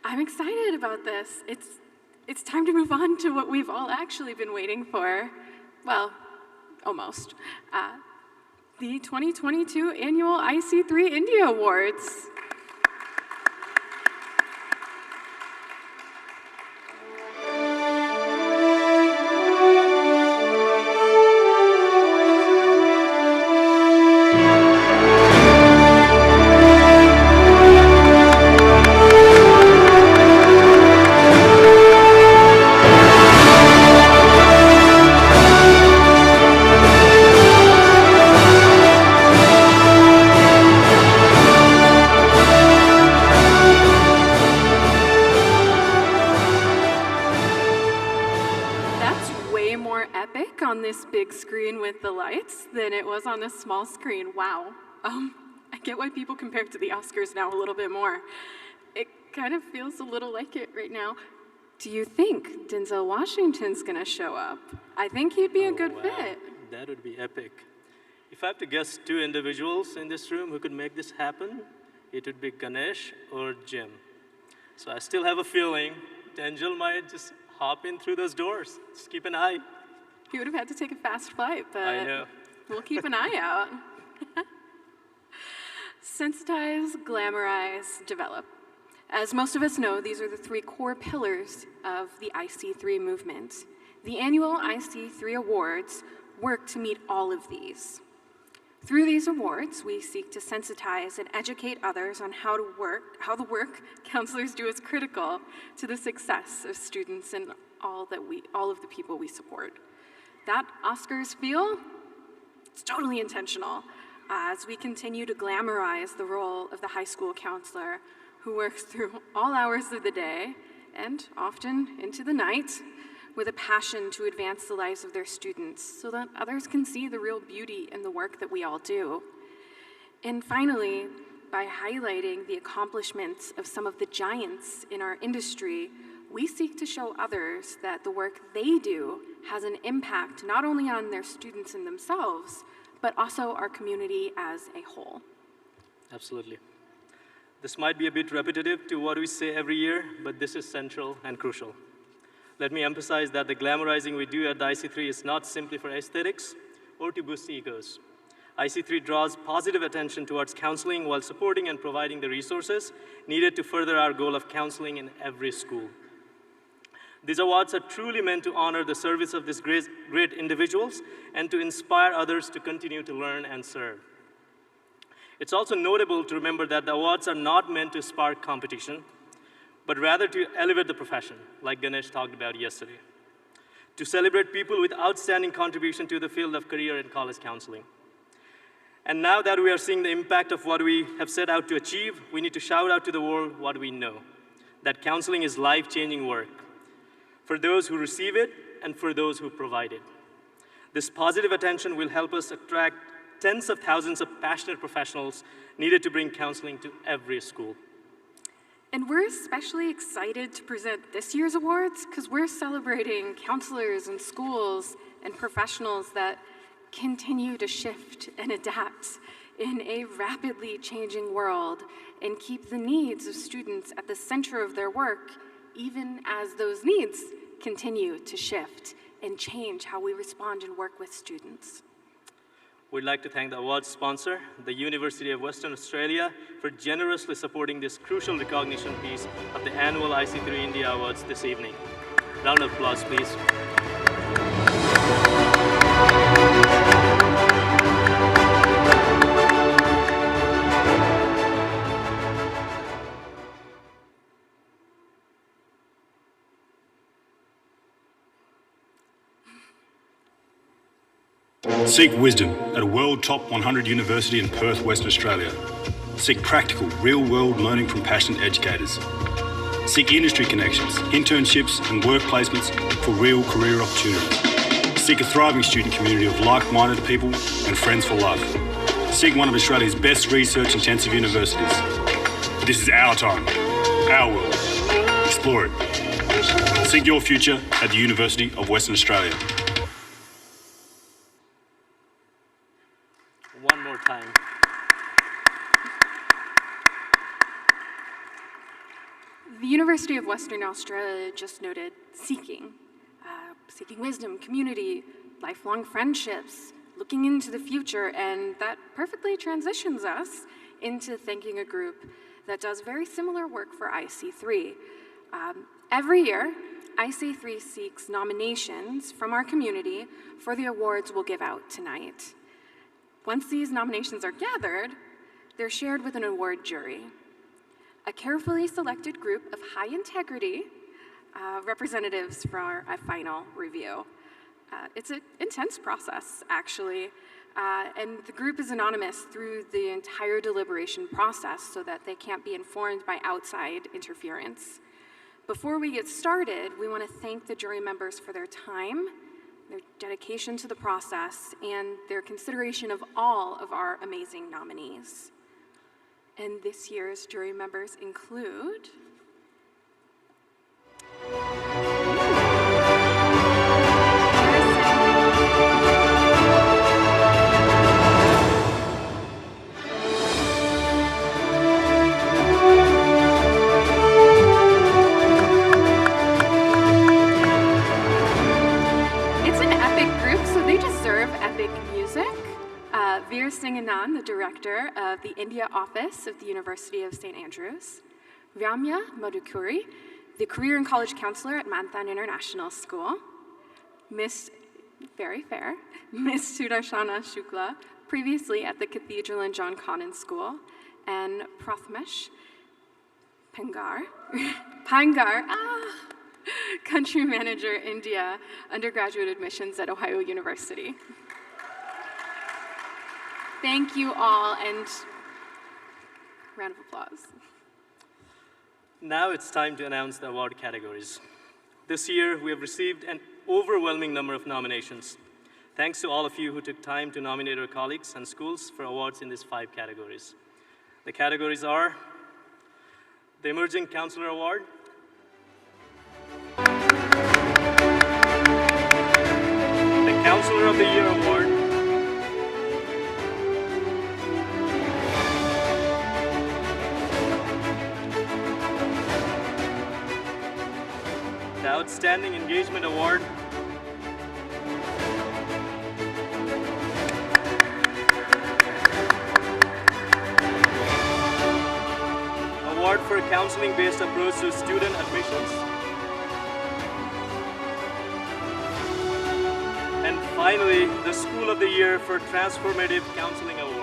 I'm excited about this. It's time to move on to what we've all actually been waiting for. Well, almost. The 2022 annual IC3 India Awards. With the lights than it was on a small screen. Wow. I get why people compare it to the Oscars now a little bit more. It kind of feels a little like it right now. Do you think Denzel Washington's gonna show up? I think he'd be a good fit. That would be epic. If I have to guess two individuals in this room who could make this happen, it would be Ganesh or Jim. So I still have a feeling Denzel might just hop in through those doors. Just keep an eye. He would have had to take a fast flight, but I know. We'll keep an eye out. Sensitize, glamorize, develop. As most of us know, these are the three core pillars of the IC3 movement. The annual IC3 Awards work to meet all of these. Through these awards, we seek to sensitize and educate others on how the work counselors do is critical to the success of students and all of the people we support. That Oscars feel, it's totally intentional as we continue to glamorize the role of the high school counselor who works through all hours of the day and often into the night with a passion to advance the lives of their students so that others can see the real beauty in the work that we all do. And finally, by highlighting the accomplishments of some of the giants in our industry, we seek to show others that the work they do has an impact not only on their students and themselves, but also our community as a whole. Absolutely. This might be a bit repetitive to what we say every year, but this is central and crucial. Let me emphasize that the glamorizing we do at the IC3 is not simply for aesthetics or to boost egos. IC3 draws positive attention towards counseling while supporting and providing the resources needed to further our goal of counseling in every school. These awards are truly meant to honor the service of these great individuals and to inspire others to continue to learn and serve. It's also notable to remember that the awards are not meant to spark competition, but rather to elevate the profession, like Ganesh talked about yesterday, to celebrate people with outstanding contribution to the field of career and college counseling. And now that we are seeing the impact of what we have set out to achieve, we need to shout out to the world what we know, that counseling is life-changing work, for those who receive it and for those who provide it. This positive attention will help us attract tens of thousands of passionate professionals needed to bring counseling to every school. And we're especially excited to present this year's awards because we're celebrating counselors and schools and professionals that continue to shift and adapt in a rapidly changing world and keep the needs of students at the center of their work, even as those needs continue to shift and change how we respond and work with students. We'd like to thank the awards sponsor, the University of Western Australia, for generously supporting this crucial recognition piece of the annual IC3 India Awards this evening. Round of applause, please. Seek wisdom at a world top 100 university in Perth, Western Australia. Seek practical, real-world learning from passionate educators. Seek industry connections, internships and work placements for real career opportunities. Seek a thriving student community of like-minded people and friends for life. Seek one of Australia's best research-intensive universities. This is our time, our world. Explore it. Seek your future at the University of Western Australia. One more time. The University of Western Australia just noted seeking wisdom, community, lifelong friendships, looking into the future, and that perfectly transitions us into thanking a group that does very similar work for IC3. Every year, IC3 seeks nominations from our community for the awards we'll give out tonight. Once these nominations are gathered, they're shared with an award jury. A carefully selected group of high integrity representatives for a final review. It's an intense process, actually, and the group is anonymous through the entire deliberation process so that they can't be informed by outside interference. Before we get started, we want to thank the jury members for their time, their dedication to the process, and their consideration of all of our amazing nominees. And this year's jury members include Veer Singh Anand, the director of the India office of the University of St. Andrews. Ramya Madhukuri, the career and college counselor at Manthan International School. Miss, very fair, Miss Sudarshana Shukla, previously at the Cathedral and John Connon School. And Prathmesh Pangar, country manager, India, undergraduate admissions at Ohio University. Thank you all, and round of applause. Now it's time to announce the award categories. This year, we have received an overwhelming number of nominations. Thanks to all of you who took time to nominate our colleagues and schools for awards in these 5 categories. The categories are the Emerging Counselor Award, the Counselor of the Year Award, the Outstanding Engagement Award, Award for Counseling-Based Approach to Student Admissions, and finally, the School of the Year for Transformative Counseling Award.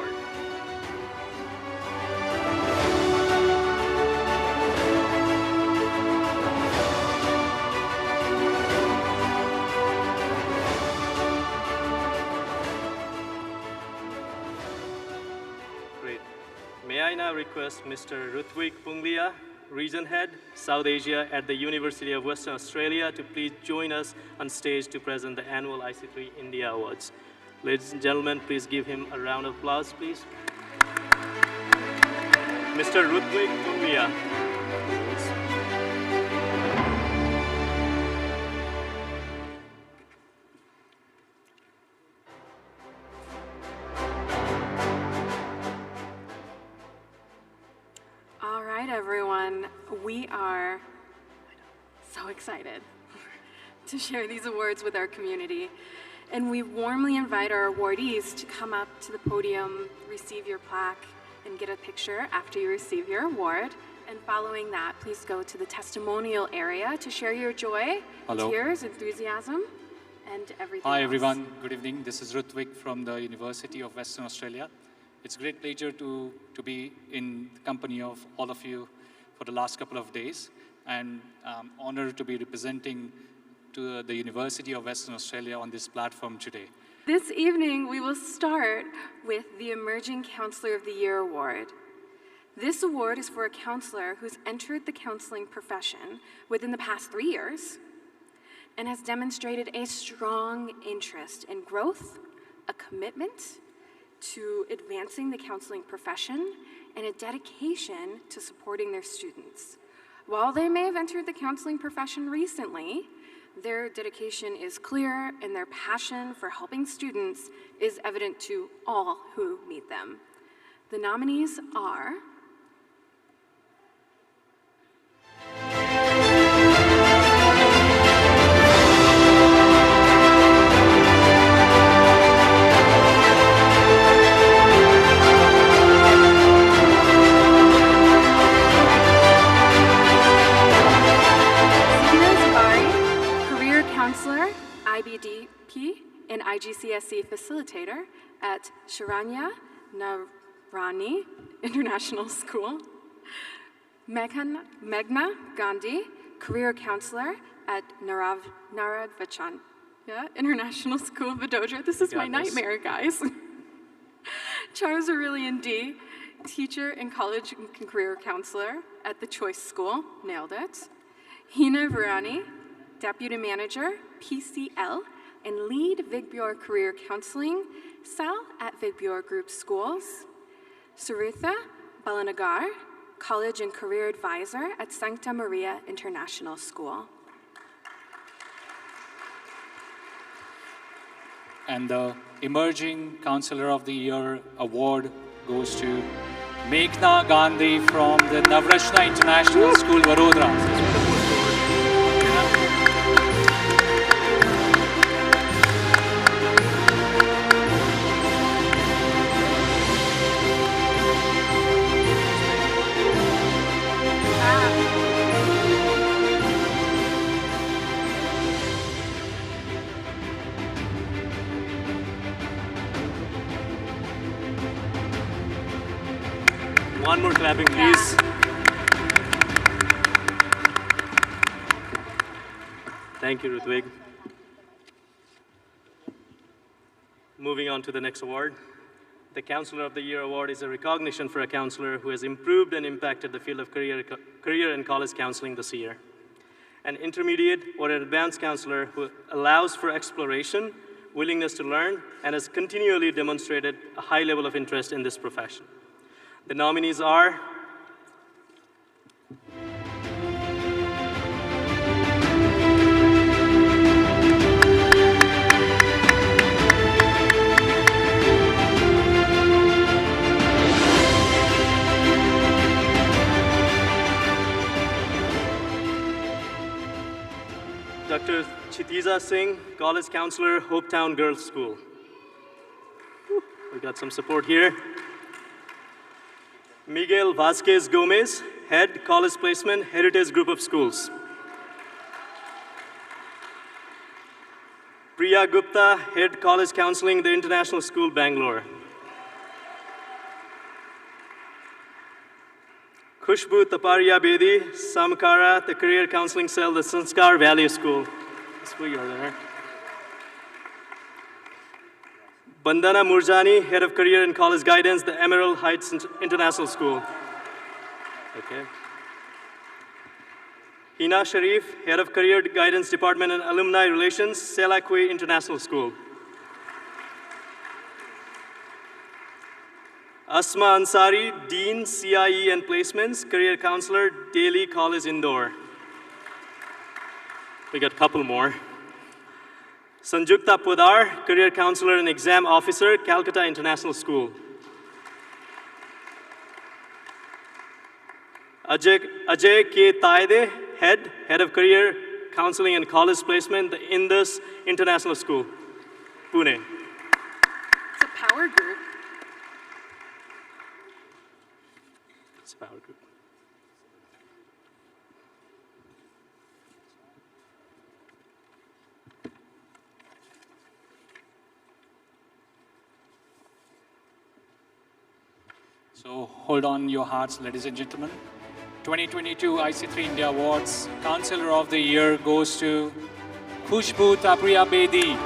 May I now request Mr. Rutvik Punglia, Region Head, South Asia at the University of Western Australia, to please join us on stage to present the annual IC3 India Awards. Ladies and gentlemen, please give him a round of applause, please. Mr. Rutvik Punglia. Everyone, we are so excited to share these awards with our community, and we warmly invite our awardees to come up to the podium, receive your plaque, and get a picture after you receive your award. And following that, please go to the testimonial area to share your joy, tears, enthusiasm, and everything Hi else. everyone, good evening. This is Rutvik from the University of Western Australia. It's a great pleasure to be in the company of all of you for the last couple of days, and I'm honored to be representing to the University of Western Australia on this platform today. This evening, we will start with the Emerging Counselor of the Year Award. This award is for a counselor who's entered the counseling profession within the past 3 years and has demonstrated a strong interest in growth, a commitment to advancing the counseling profession, and a dedication to supporting their students. While they may have entered the counseling profession recently, their dedication is clear and their passion for helping students is evident to all who meet them. The nominees are facilitator at Sharanya Narani International School. Meghna Gandhi, career counselor at Naradvachan International School, Vadodara. This is my nightmare, guys. Charles Aurelian D, teacher and college and career counselor at the Choice School, nailed it. Hina Virani, deputy manager, PCL, and lead Vigbjor Career Counseling, Cell at Vigbjor Group Schools. Sarutha Balanagar, college and career advisor at Sancta Maria International School. And the Emerging Counselor of the Year award goes to Meghna Gandhi from the Navrashna International School, Vadodara. One more clapping, please. Thank you, Rutvig. Moving on to the next award. The Counselor of the Year Award is a recognition for a counselor who has improved and impacted the field of career and college counseling this year. An intermediate or an advanced counselor who allows for exploration, willingness to learn, and has continually demonstrated a high level of interest in this profession. The nominees are Dr. Chitiza Singh, College Counselor, Hopetown Girls School. We got some support here. Miguel Vasquez Gomez, Head, College Placement, Heritage Group of Schools. Priya Gupta, Head, College Counseling, the International School, Bangalore. Khushboo Taparia Bedi, Samkara, the Career Counseling Cell, the Sanskar Valley School. Khushboo, you're there. Bandana Murjani, Head of Career and College Guidance, the Emerald Heights International School. Okay. Hina Sharif, Head of Career Guidance Department and Alumni Relations, Selakwe International School. Asma Ansari, Dean, CIE and Placements, Career Counselor, Daly College Indore. We got a couple more. Sanjukta Podar, Career Counselor and Exam Officer, Calcutta International School. Ajay K. Taide, Head of Career Counseling and College Placement, the Indus International School, Pune. It's a power group. It's a power group. So hold on your hearts, ladies and gentlemen. 2022 IC3 India Awards Counselor of the Year goes to Khushboo Taparia Bedi.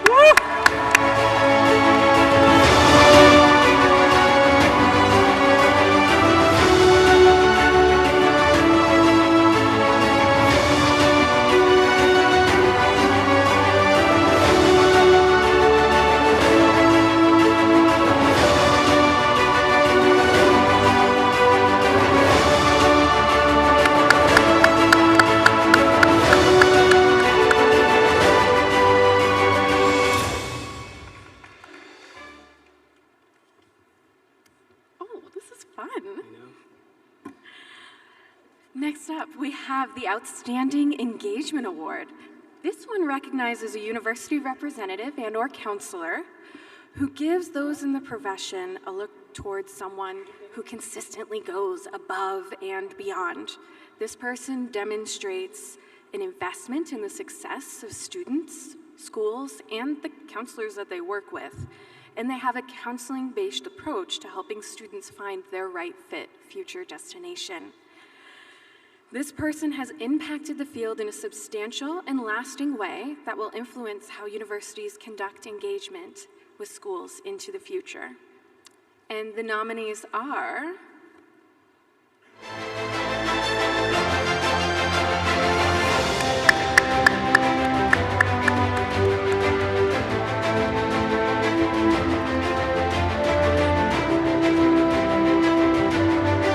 Next up, we have the Outstanding Engagement Award. This one recognizes a university representative and/or counselor who gives those in the profession a look towards someone who consistently goes above and beyond. This person demonstrates an investment in the success of students, schools, and the counselors that they work with. and they have a counseling-based approach to helping students find their right fit future destination. This person has impacted the field in a substantial and lasting way that will influence how universities conduct engagement with schools into the future. And the nominees are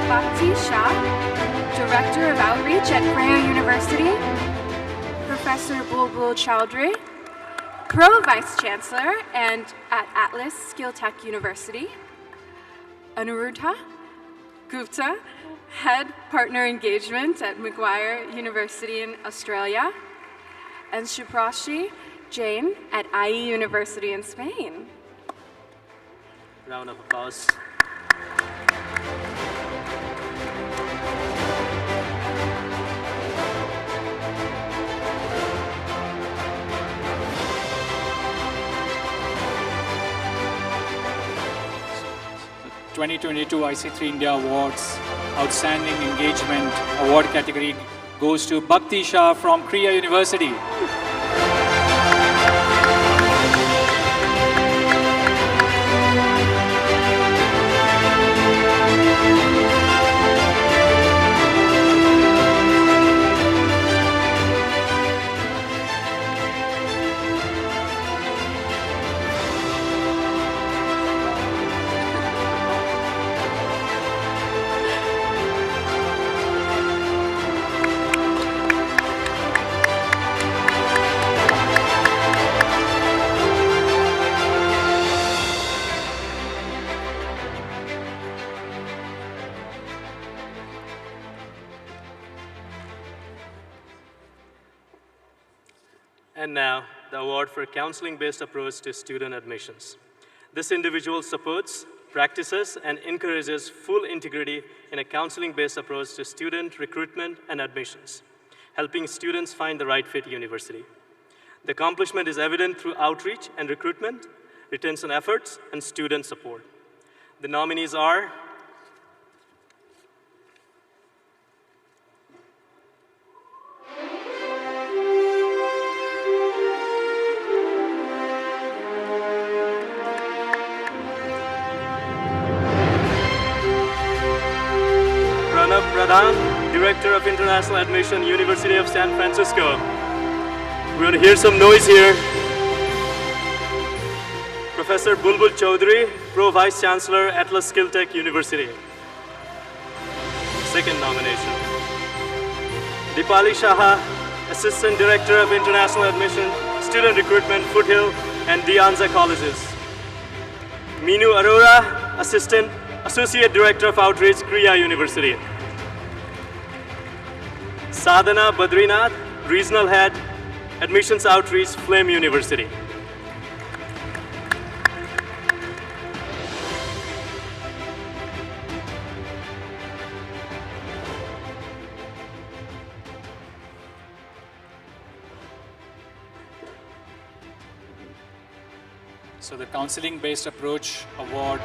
Bhakti, Shah, Director of Outreach at Freya University, Professor Bulbul Chaudhary, Pro-Vice Chancellor and at Atlas Skill Tech University, Anuruddha Gupta, Head Partner Engagement at Maguire University in Australia, and Shuprashi Jain at IE University in Spain. Round of applause. The 2022 IC3 India Awards Outstanding Engagement Award category goes to Bhakti Shah from Kriya University. And now, the award for counseling-based approach to student admissions. This individual supports, practices, and encourages full integrity in a counseling-based approach to student recruitment and admissions, helping students find the right fit university. The accomplishment is evident through outreach and recruitment, retention efforts, and student support. The nominees are Pradhan, Director of International Admission, University of San Francisco. We're going to hear some noise here. Professor Bulbul Chaudhary, Pro-Vice Chancellor, Atlas Skill Tech University. Second nomination. Dipali Shah, Assistant Director of International Admission, Student Recruitment, Foothill and De Anza Colleges. Meenu Arora, Associate Director of Outreach, Kriya University. Sadhana Badrinath, Regional Head, Admissions Outreach, Flame University. So the Counseling-Based Approach Award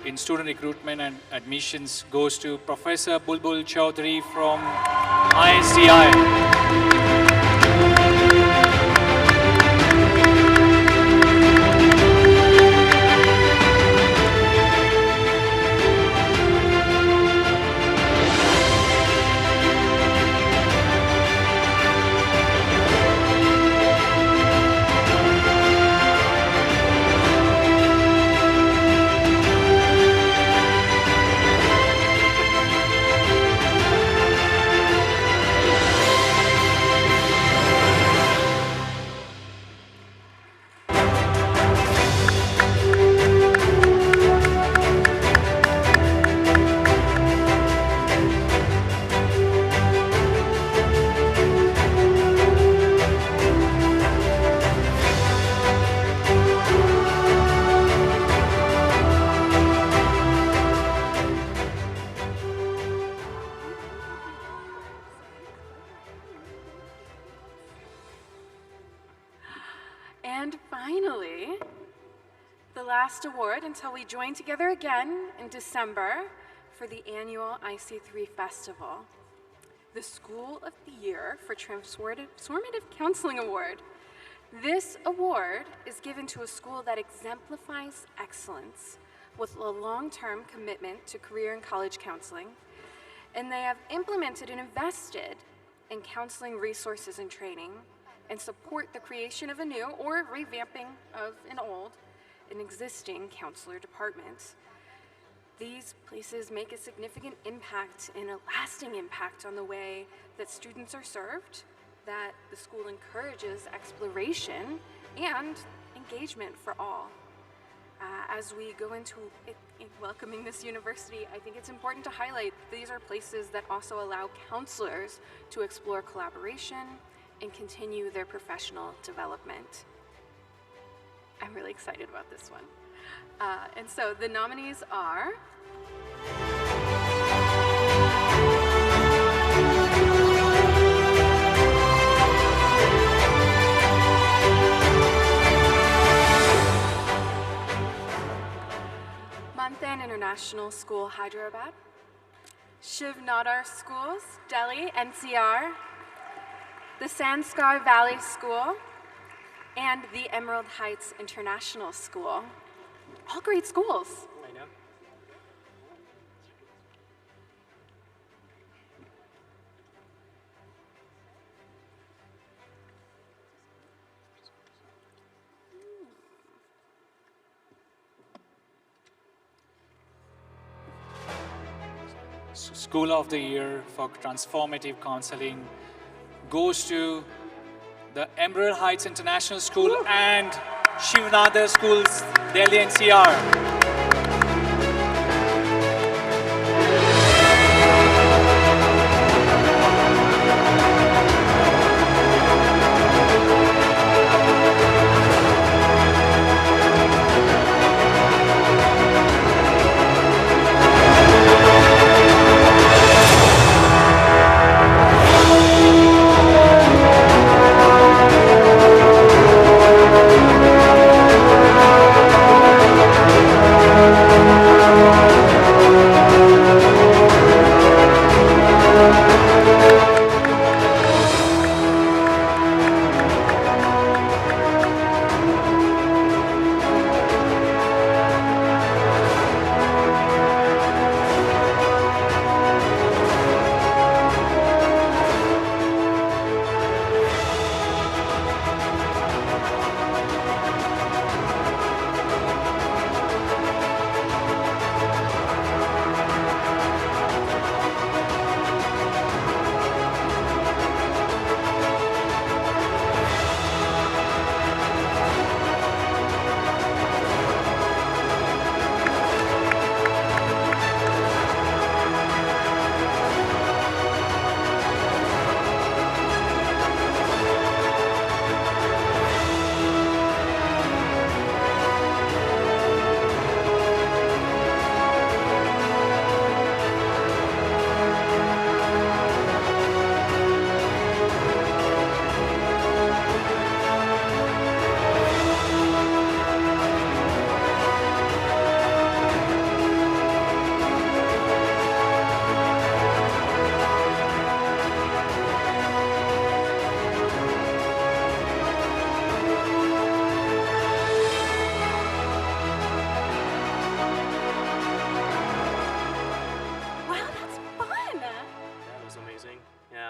in Student Recruitment and Admissions goes to Professor Bulbul Chaudhary from ISDI. last award until we join together again in December for the annual IC3 Festival, the School of the Year for Transformative Counseling Award. This award is given to a school that exemplifies excellence with a long-term commitment to career and college counseling, and they have implemented and invested in counseling resources and training, and support the creation of a new or revamping of an existing counselor department. These places make a significant impact and a lasting impact on the way that students are served, that the school encourages exploration and engagement for all. As we go into welcoming this university, I think it's important to highlight these are places that also allow counselors to explore collaboration and continue their professional development. I'm really excited about this one. And so the nominees are Manthan International School, Hyderabad, Shiv Nadar Schools, Delhi, NCR, the Sanskar Valley School, and the Emerald Heights International School. All great schools. I know. School of the Year for Transformative Counseling goes to the Emerald Heights International School and Shiv Nadar Schools, Delhi NCR.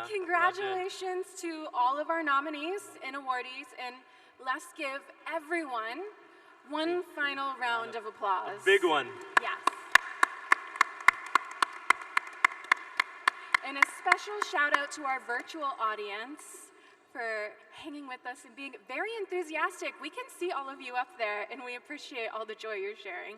Congratulations to all of our nominees and awardees, and let's give everyone one final round of applause. A big one. Yes. And a special shout out to our virtual audience for hanging with us and being very enthusiastic. We can see all of you up there, and we appreciate all the joy you're sharing.